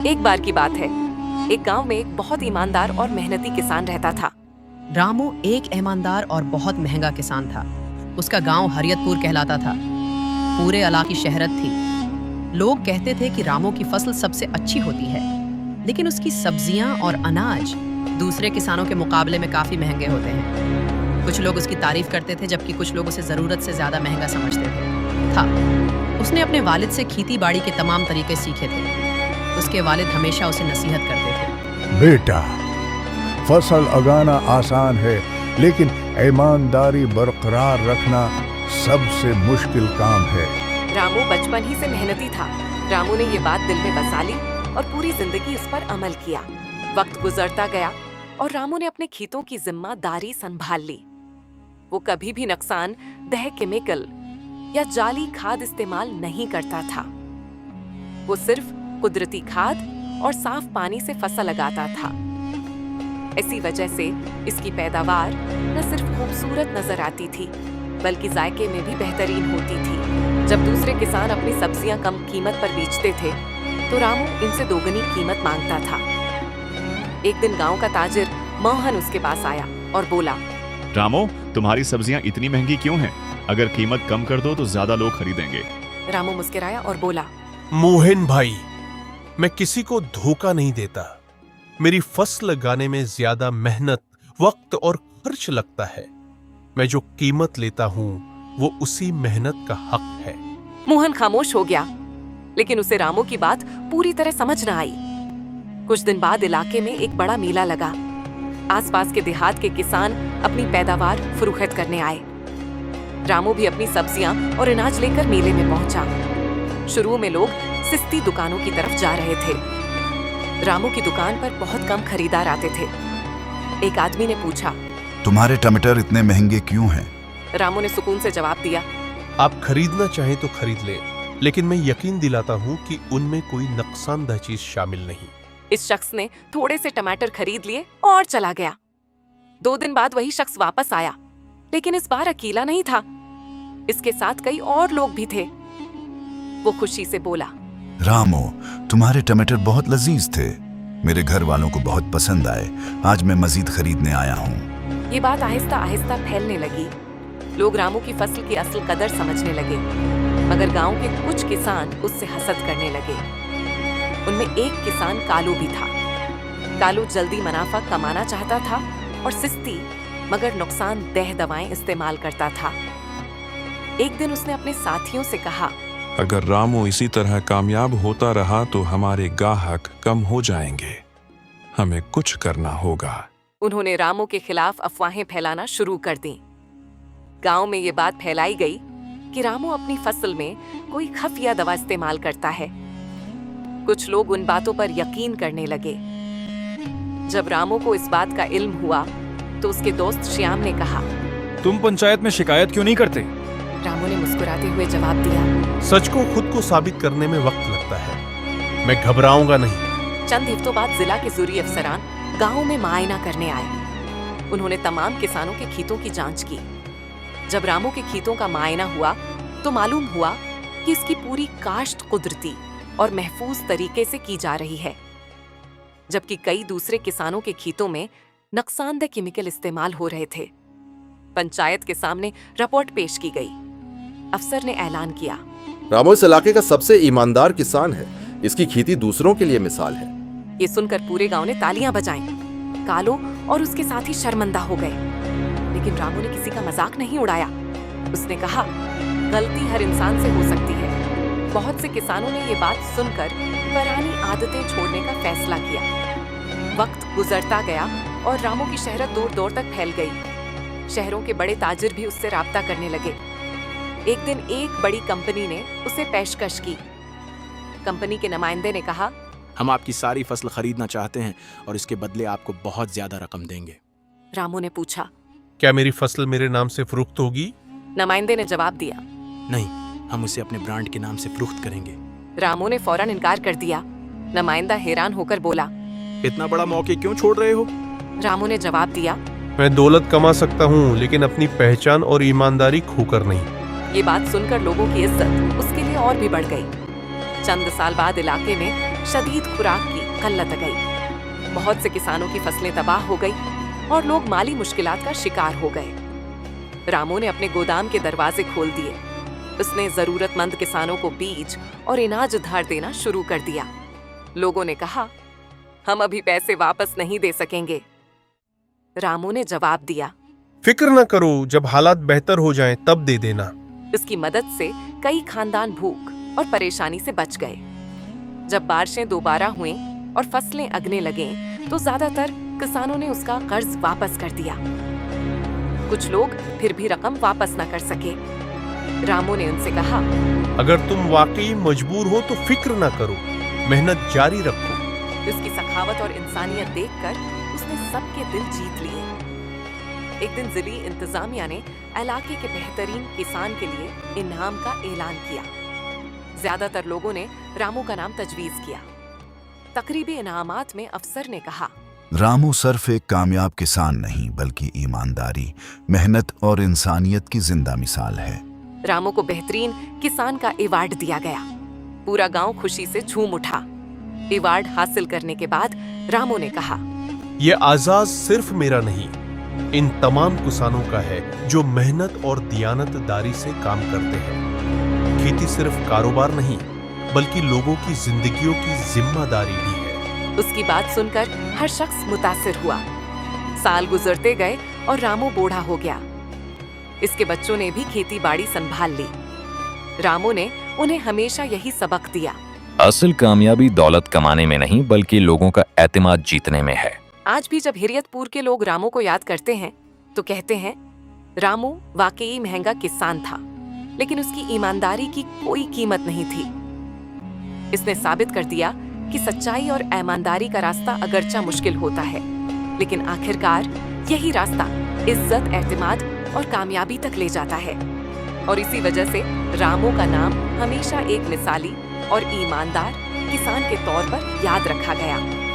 एक बार की बात है, एक गांव में एक बहुत ईमानदार और मेहनती किसान रहता था। रामू एक ईमानदार और बहुत महंगा किसान था। उसका गांव हरियतपुर कहलाता था। पूरे इलाके की शहरत थी। लोग कहते थे कि रामू की फसल सबसे अच्छी होती है, लेकिन उसकी सब्जियां और अनाज दूसरे किसानों के मुकाबले में काफी महंगे होते हैं। कुछ लोग उसकी तारीफ करते थे, जबकि कुछ लोग उसे जरूरत से ज्यादा महंगा समझते था। उसने अपने वालिद से खेती बाड़ी के तमाम तरीके सीखे थे। उसके वालिद हमेशा उसे नसीहत करते थे। बेटा, फसल उगाना आसान है, लेकिन ईमानदारी बरकरार रखना सबसे मुश्किल काम है। रामू बचपन ही से मेहनती था। रामू ने ये बात दिल में बसा ली और पूरी जिंदगी इस पर अमल किया। वक्त गुजरता गया और रामू ने अपने खेतों की जिम्मेदारी संभाल ली। वो कभी भी नुकसान दह केमिकल या जाली खाद इस्तेमाल नहीं करता था। वो सिर्फ कुदरती खाद और साफ पानी से फसल लगाता था। इसी वजह से इसकी पैदावार न सिर्फ खूबसूरत नजर आती थी, बल्कि जायके में भी बेहतरीन होती थी। जब दूसरे किसान अपनी सब्जियां कम कीमत पर बेचते थे, तो रामू इनसे दोगुनी कीमत मांगता था। एक दिन गांव का ताजिर मोहन उसके पास आया और बोला, रामू, तुम्हारी सब्जियां इतनी महंगी क्यों हैं? अगर कीमत कम कर दो तो ज्यादा लोग खरीदेंगे। रामू मुस्कुराया और बोला, मोहन भाई, मैं किसी को धोखा नहीं देता। मेरी फसल लगाने में ज्यादा मेहनत, वक्त और खर्च लगता है। मैं जो कीमत लेता हूँ वो उसी मेहनत का हक है। मोहन खामोश हो गया, लेकिन उसे रामू की बात पूरी तरह समझ न आई। कुछ दिन बाद इलाके में एक बड़ा मेला लगा। आसपास के देहात के किसान अपनी पैदावार फरोख्त करने आए। रामू भी अपनी सब्जियां और अनाज लेकर मेले में पहुंचा। शुरू में लोग सस्ती दुकानों की तरफ जा रहे थे। रामू की दुकान पर बहुत कम खरीदार आते थे। एक आदमी ने पूछा, तुम्हारे टमाटर इतने महंगे क्यों हैं? रामू ने सुकून से जवाब दिया, आप खरीदना चाहें तो खरीद ले, लेकिन मैं यकीन दिलाता हूँ कि उनमें कोई नुकसानदेह चीज शामिल नहीं। इस शख्स ने थोड़े से टमाटर खरीद लिए और चला गया। 2 दिन बाद वही शख्स वापस आया, लेकिन इस बार अकेला नहीं था। इसके साथ कई और लोग भी थे। वो खुशी से बोला, रामू, तुम्हारे टमाटर बहुत लजीज थे। मेरे घर वालों को बहुत पसंद आए। आज मैं मजीद खरीदने आया हूँ। ये बात आहिस्ता आहिस्ता फैलने लगी। लोग रामू की फसल की असल कदर समझने लगे, मगर गांव के कुछ किसान उससे हसद करने लगे। उनमें एक किसान कालू भी था। कालू जल्दी मुनाफा कमाना चाहता था और सस्ती मगर नुकसानदेह दवाएं इस्तेमाल करता था। एक दिन उसने अपने साथियों से कहा, अगर रामू इसी तरह कामयाब होता रहा तो हमारे ग्राहक कम हो जाएंगे। हमें कुछ करना होगा। उन्होंने रामू के खिलाफ अफवाहें फैलाना शुरू कर दी। गांव में ये बात फैलाई गई कि रामू अपनी फसल में कोई खुफिया दवा इस्तेमाल करता है। कुछ लोग उन बातों पर यकीन करने लगे। जब रामू को इस बात का इल्म हुआ, तो उसके दोस्त श्याम ने कहा, तुम पंचायत में शिकायत क्यों नहीं करते? रामू ने मुस्कुराते हुए जवाब दिया, सच को खुद को साबित करने में वक्त लगता है। मैं घबराऊंगा नहीं। चंद हफ्तों बाद जिला के जूरी अफसरान गांव में मुआयना करने आए। उन्होंने तमाम किसानों के खेतों की जांच की। जब रामू के खेतों का मुआयना हुआ, तो मालूम हुआ कि इसकी पूरी काश्त कुदरती और महफूज तरीके से की जा रही है, जबकि कई दूसरे किसानों के खेतों में नुकसानदेह केमिकल इस्तेमाल हो रहे थे। पंचायत के सामने रिपोर्ट पेश की गई। अफसर ने ऐलान किया, रामू इस इलाके का सबसे ईमानदार किसान है। इसकी खेती दूसरों के लिए मिसाल है। ये सुनकर पूरे गांव ने तालियां बजाईं। कालू और उसके साथी शर्मिंदा हो गए, लेकिन रामू ने किसी का मजाक नहीं उड़ाया। उसने कहा, गलती हर इंसान से हो सकती है। बहुत से किसानों ने ये बात सुनकर पुरानी आदतें छोड़ने का फैसला किया। वक्त गुजरता गया और रामू की शहरत दूर दूर तक फैल गई। शहरों के बड़े ताजिर भी उससे राब्ता करने लगे। एक दिन एक बड़ी कंपनी ने उसे पेशकश की। कंपनी के नुमाइंदे ने कहा, हम आपकी सारी फसल खरीदना चाहते हैं और इसके बदले आपको बहुत ज्यादा रकम देंगे। रामू ने पूछा, क्या मेरी फसल मेरे नाम से फरोख्त होगी? नुमाइंदे ने जवाब दिया, नहीं, हम उसे अपने ब्रांड के नाम से फरोख्त करेंगे। रामू ने फौरन इनकार कर दिया। नुमाइंदा हैरान होकर बोला, इतना बड़ा मौके क्यों छोड़ रहे हो? रामू ने जवाब दिया, मैं दौलत कमा सकता हूँ, लेकिन अपनी पहचान और ईमानदारी खोकर नहीं। ये बात सुनकर लोगों की इज्जत उसके लिए और भी बढ़ गई। चंद साल बाद इलाके में शदीद खुराक की किल्लत आ गई। बहुत से किसानों की फसलें तबाह हो गई और लोग माली मुश्किलात का शिकार हो गए। रामू ने अपने गोदाम के दरवाजे खोल दिए। उसने जरूरतमंद किसानों को बीज और अनाज उधार देना शुरू कर दिया। लोगों ने कहा, हम अभी पैसे वापस नहीं दे सकेंगे। रामू ने जवाब दिया, फिक्र न करो, जब हालात बेहतर हो जाएं तब दे देना। इसकी मदद से कई खानदान भूख और परेशानी से बच गए। जब बारिशें दोबारा हुईं और फसलें अगने लगें, तो ज्यादातर किसानों ने उसका कर्ज वापस कर दिया। कुछ लोग फिर भी रकम वापस न कर सके। रामू ने उनसे कहा, अगर तुम वाकई मजबूर हो तो फिक्र न करो, मेहनत जारी रखो। उसकी सखावत और इंसानियत देखकर उसने सबके दिल जीत लिए। एक दिन जिली इंतजामिया ने इलाके के बेहतरीन किसान के लिए इनाम का ऐलान किया। ज्यादातर लोगों ने रामू का नाम तजवीज किया। तकरीबी इनामात में अफसर ने कहा, रामू सिर्फ एक कामयाब किसान नहीं बल्कि ईमानदारी, मेहनत और इंसानियत की जिंदा मिसाल है। रामू को बेहतरीन किसान का अवार्ड दिया गया। पूरा गांव खुशी से झूम उठा। अवार्ड हासिल करने के बाद रामू ने कहा, यह आजाद सिर्फ मेरा नहीं, इन तमाम किसानों का है जो मेहनत और दियानतदारी से काम करते हैं। खेती सिर्फ कारोबार नहीं बल्कि लोगों की जिंदगियों की जिम्मेदारी भी है। उसकी बात सुनकर हर शख्स मुतासिर हुआ। साल गुजरते गए और रामू बूढ़ा हो गया। इसके बच्चों ने भी खेती बाड़ी संभाल ली। रामू ने उन्हें हमेशा यही सबक दिया, असल कामयाबी दौलत कमाने में नहीं बल्कि लोगों का एतमाद जीतने में है। आज भी जब हिरियतपुर के लोग रामू को याद करते हैं तो कहते हैं, रामू वाकई महंगा किसान था, लेकिन उसकी ईमानदारी की कोई कीमत नहीं थी। इसने साबित कर दिया कि सच्चाई और ईमानदारी का रास्ता अगरचा मुश्किल होता है, लेकिन आखिरकार यही रास्ता इज्जत, एतमाद और कामयाबी तक ले जाता है। और इसी वजह से रामू का नाम हमेशा एक मिसाली और ईमानदार किसान के तौर पर याद रखा गया।